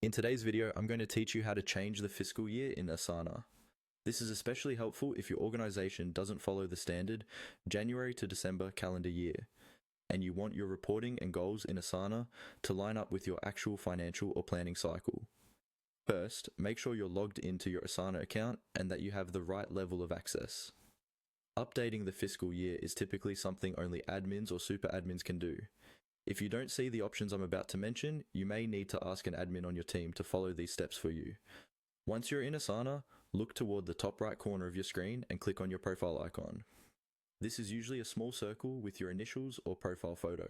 In today's video, I'm going to teach you how to change the fiscal year in Asana. This is especially helpful if your organization doesn't follow the standard January to December calendar year, and you want your reporting and goals in Asana to line up with your actual financial or planning cycle. First, make sure you're logged into your Asana account and that you have the right level of access. Updating the fiscal year is typically something only admins or super admins can do. If you don't see the options I'm about to mention, you may need to ask an admin on your team to follow these steps for you. Once you're in Asana, look toward the top right corner of your screen and click on your profile icon. This is usually a small circle with your initials or profile photo.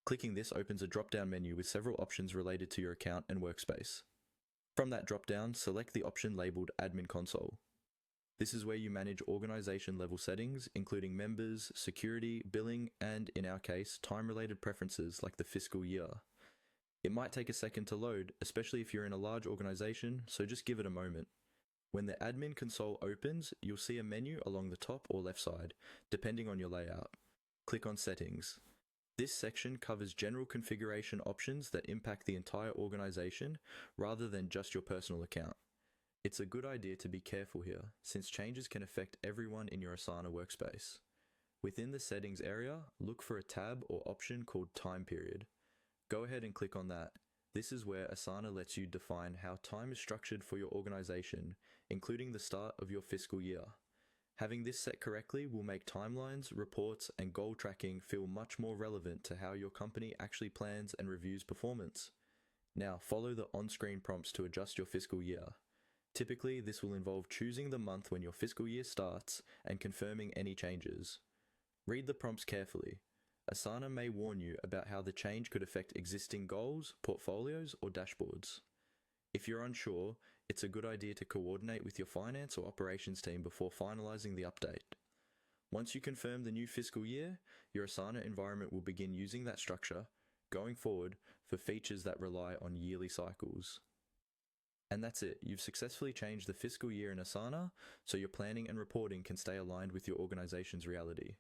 Clicking this opens a drop-down menu with several options related to your account and workspace. From that drop-down, select the option labeled Admin Console. This is where you manage organization level settings, including members, security, billing, and, in our case, time-related preferences like the fiscal year. It might take a second to load, especially if you're in a large organization, so just give it a moment. When the admin console opens, you'll see a menu along the top or left side, depending on your layout. Click on Settings. This section covers general configuration options that impact the entire organization, rather than just your personal account. It's a good idea to be careful here, since changes can affect everyone in your Asana workspace. Within the settings area, look for a tab or option called Time Period. Go ahead and click on that. This is where Asana lets you define how time is structured for your organization, including the start of your fiscal year. Having this set correctly will make timelines, reports, and goal tracking feel much more relevant to how your company actually plans and reviews performance. Now, follow the on-screen prompts to adjust your fiscal year. Typically, this will involve choosing the month when your fiscal year starts and confirming any changes. Read the prompts carefully. Asana may warn you about how the change could affect existing goals, portfolios, or dashboards. If you're unsure, it's a good idea to coordinate with your finance or operations team before finalizing the update. Once you confirm the new fiscal year, your Asana environment will begin using that structure, going forward, for features that rely on yearly cycles. And that's it. You've successfully changed the fiscal year in Asana, so your planning and reporting can stay aligned with your organization's reality.